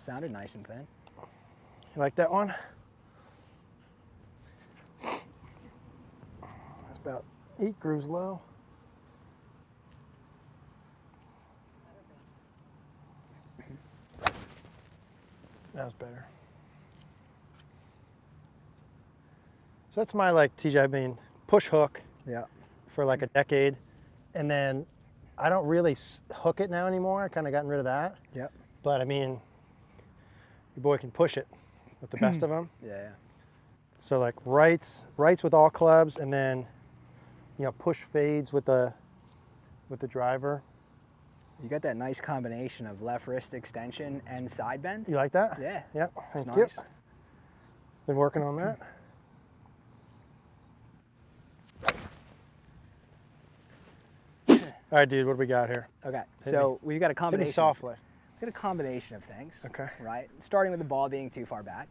Sounded nice and thin. You like that one? That's about 8 grooves low. That was better. So that's my like TJ, I mean, push hook. Yeah. For like a decade, and then I don't really hook it now anymore. I kind of gotten rid of that. Yep. But I mean, your boy can push it with the best of them. Yeah. So like rights with all clubs, and then push fades with the driver. You got that nice combination of left wrist extension and side bend. You like that? Yeah. Yep. It's Thank you. nice. Been working on that. All right, dude, what do we got here? Okay, so we've got a combination. Hit me softly. We've got a combination of things. Okay. Right? Starting with the ball being too far back.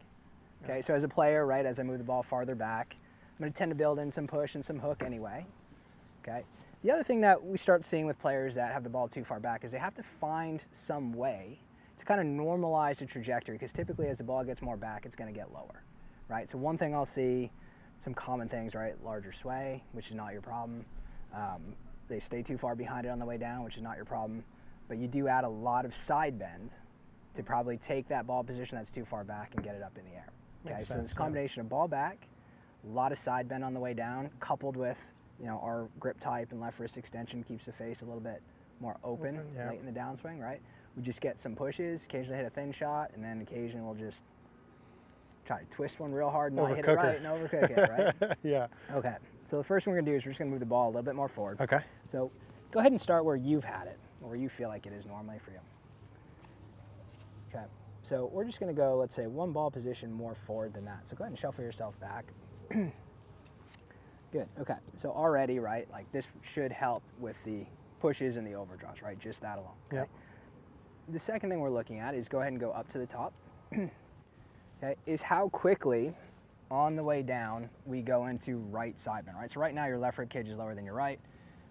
Okay, yeah. So as a player, right, as I move the ball farther back, I'm going to tend to build in some push and some hook anyway. Okay. The other thing that we start seeing with players that have the ball too far back is they have to find some way to kind of normalize the trajectory, because typically as the ball gets more back, it's going to get lower. Right? So one thing I'll see, some common things, right? Larger sway, which is not your problem. They stay too far behind it on the way down, which is not your problem. But you do add a lot of side bend to probably take that ball position that's too far back and get it up in the air. Okay, so it's a combination of ball back, a lot of side bend on the way down, coupled with our grip type and left wrist extension keeps the face a little bit more open late in the downswing, right? We just get some pushes, occasionally hit a thin shot, and then occasionally we'll just try to twist one real hard, not hit it right, and overcook it, right? Yeah. Okay, so the first thing we're gonna do is we're just gonna move the ball a little bit more forward. Okay. So go ahead and start where you've had it, or where you feel like it is normally for you. Okay, so we're just gonna go, let's say, one ball position more forward than that. So go ahead and shuffle yourself back. Good, okay, so already, right, like this should help with the pushes and the overdraws, right, just that alone. Okay? Yep. The second thing we're looking at is go ahead and go up to the top. Okay, is how quickly on the way down we go into right side bend, right? So right now your left rib cage is lower than your right.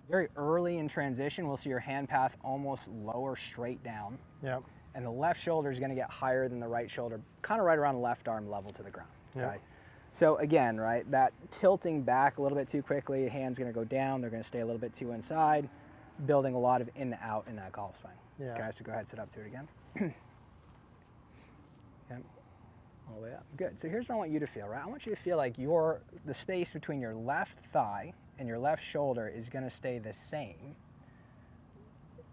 Very early in transition, we'll see your hand path almost lower straight down. Yep. And the left shoulder is gonna get higher than the right shoulder, kind of right around the left arm level to the ground, okay? Yep. So again, right, that tilting back a little bit too quickly, hand's gonna go down, they're gonna stay a little bit too inside, building a lot of in and out in that golf swing. Yeah. Okay, so go ahead, sit up to it again. Okay. All the way up. Good. So here's what I want you to feel, right? I want you to feel like the space between your left thigh and your left shoulder is going to stay the same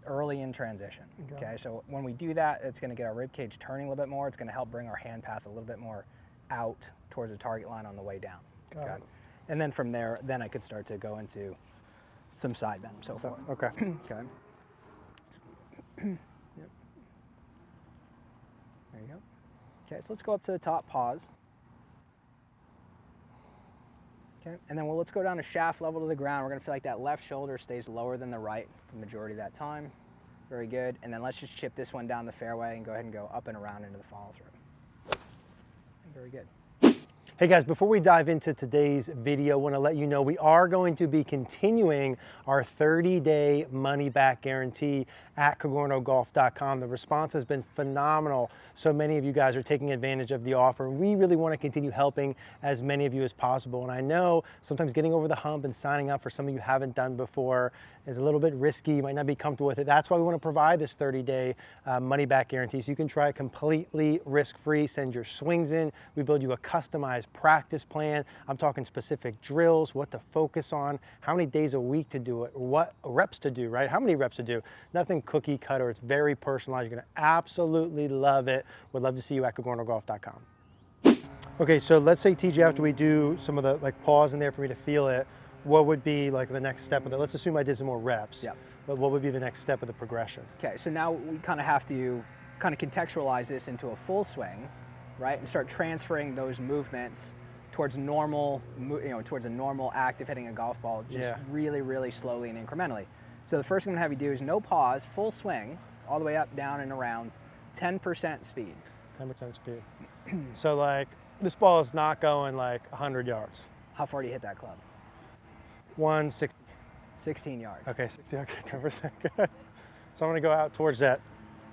early in transition. Okay. So when we do that, it's going to get our rib cage turning a little bit more. It's going to help bring our hand path a little bit more out towards the target line on the way down. Okay. And then from there, then I could start to go into some side bend and so forth. Okay. Okay. Yep. There you go. Okay, so let's go up to the top, pause. Okay, and then let's go down to shaft level to the ground. We're gonna feel like that left shoulder stays lower than the right for the majority of that time. Very good. And then let's just chip this one down the fairway and go ahead and go up and around into the follow through. Very good. Hey guys, before we dive into today's video, I want to let you know we are going to be continuing our 30-day money-back guarantee at CogornoGolf.com. The response has been phenomenal. So many of you guys are taking advantage of the offer. We really want to continue helping as many of you as possible. And I know sometimes getting over the hump and signing up for something you haven't done before is a little bit risky. You might not be comfortable with it. That's why we want to provide this 30-day money-back guarantee so you can try it completely risk-free. Send your swings in. We build you a customized practice plan. I'm talking specific drills, what to focus on, how many days a week to do it, what reps to do, right? How many reps to do. Nothing cookie cutter. It's very personalized. You're going to absolutely love it. Would love to see you at CogornoGolf.com. Okay, so let's say, TJ, after we do some of the pause in there for me to feel it, what would be like the next step of it? Let's assume I did some more reps. Yep. But what would be the next step of the progression? Okay, so now we kind of have to kind of contextualize this into a full swing, right? And start transferring those movements towards normal, towards a normal active hitting a golf ball, just really, really slowly and incrementally. So the first thing I'm gonna have you do is no pause, full swing, all the way up, down, and around, 10% speed. 10% speed. So like, this ball is not going like 100 yards. How far do you hit that club? 160. 16 yards. Okay, 60, okay, 10%. So I'm gonna go out towards that,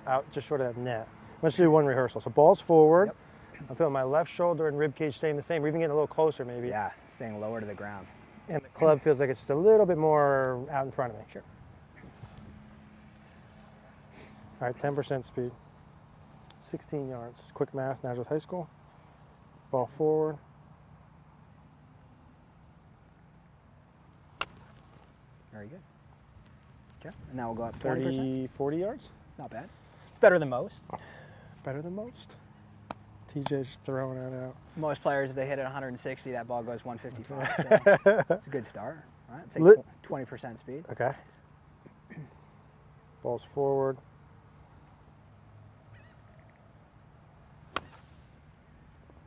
out just short of that net. Let's do one rehearsal. So ball's forward. Yep. I'm feeling my left shoulder and rib cage staying the same. We're even getting a little closer maybe. Yeah, staying lower to the ground. And the club feels like it's just a little bit more out in front of me. Sure. All right, 10% speed. 16 yards. Quick math, Nazareth High School. Ball forward. Very good. Okay, and now we'll go up 20%. 30, 40 yards. Not bad. It's better than most. Better than most. TJ just throwing it out. Most players, if they hit it 160, that ball goes 155. So it's a good start. All right, say 20% speed. Okay. Ball's forward.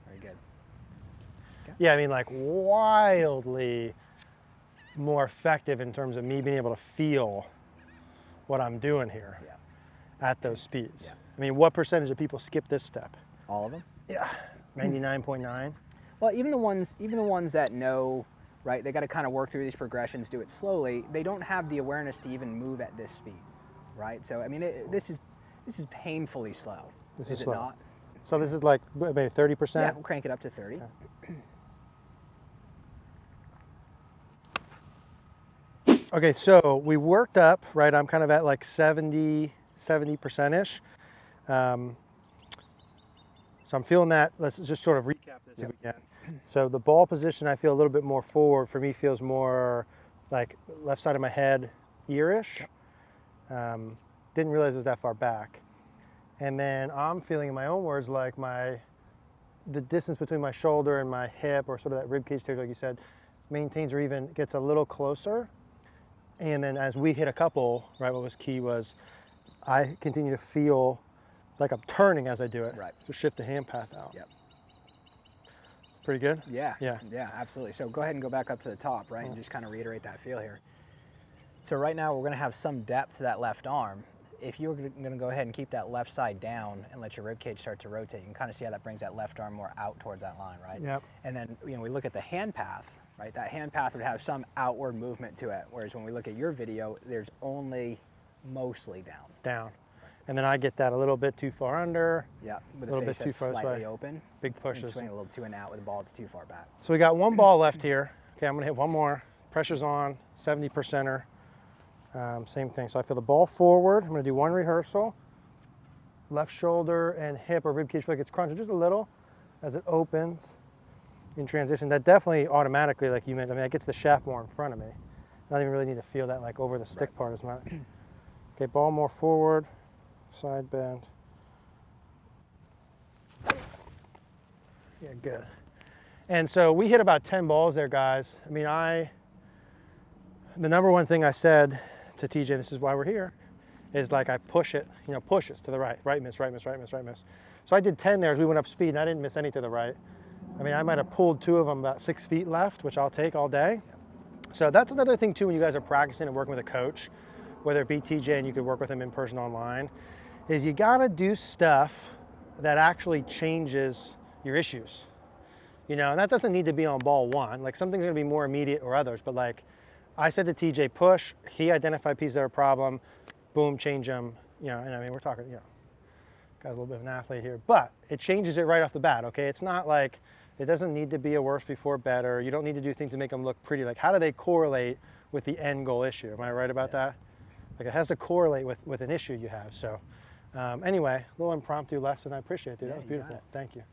Very good. Okay. Yeah, I mean, like wildly more effective in terms of me being able to feel what I'm doing here at those speeds. Yeah. I mean, what percentage of people skip this step? All of them? Yeah, 99.9. Well, even the ones that know, right, they got to kind of work through these progressions, do it slowly. They don't have the awareness to even move at this speed, right? So I mean, this is painfully slow. This is it slow. not? So this is like maybe 30%? Yeah, we'll crank it up to 30. Okay. Okay, so we worked up, right? I'm kind of at like 70%-ish. So I'm feeling that. Let's just sort of recap this if we can. So the ball position, I feel a little bit more forward. For me, feels more like left side of my head, ear-ish. Didn't realize it was that far back. And then I'm feeling, in my own words, like the distance between my shoulder and my hip, or sort of that rib cage territory, like you said, maintains or even gets a little closer. And then as we hit a couple, right, what was key was I continue to feel like I'm turning as I do it. Right. So shift the hand path out. Yep. Pretty good? Yeah. Yeah. Yeah, absolutely. So go ahead and go back up to the top, right, and just kind of reiterate that feel here. So right now we're going to have some depth to that left arm. If you're going to go ahead and keep that left side down and let your rib cage start to rotate, you can kind of see how that brings that left arm more out towards that line, right? Yep. And then, you know, we look at the hand path, right? That hand path would have some outward movement to it, whereas when we look at your video, there's only mostly down. Down. And then I get that a little bit too far under. Yeah, with A little the bit face too that's far this slightly way. open. Big And pushes. swing a little too in and out with the ball that's too far back. So we got one ball left here. Okay, I'm gonna hit one more. Pressure's on, 70%er. Same thing. So I feel the ball forward. I'm gonna do one rehearsal. Left shoulder and hip or rib cage feel like it's crunching just a little as it opens in transition. That definitely automatically, like you meant, I mean, that gets the shaft more in front of me. I don't even really need to feel that like over the stick part as much. Okay, ball more forward, side bend. Yeah, good. And so we hit about 10 balls there, guys. I mean, the number one thing I said to TJ, this is why we're here, is like I push it, you know, pushes to the right, right miss, right miss, right miss, right miss. So I did 10 there as we went up speed, and I didn't miss any to the right. I mean, I might have pulled 2 of them about 6 feet left, which I'll take all day. So that's another thing too when you guys are practicing and working with a coach, whether it be TJ and you could work with him in person online, is you gotta do stuff that actually changes your issues. You know, and that doesn't need to be on ball 1. Like some things are gonna be more immediate or others, but like I said to TJ, push, he identified pieces that are a problem, boom, change them, you know, and I mean, we're talking, you know, guy's a little bit of an athlete here, but it changes it right off the bat, okay? It's not like, it doesn't need to be a worse before better. You don't need to do things to make them look pretty. Like how do they correlate with the end goal issue? Am I right about that? Like it has to correlate with an issue you have. So anyway, a little impromptu lesson. I appreciate it, dude. That was beautiful. Thank you.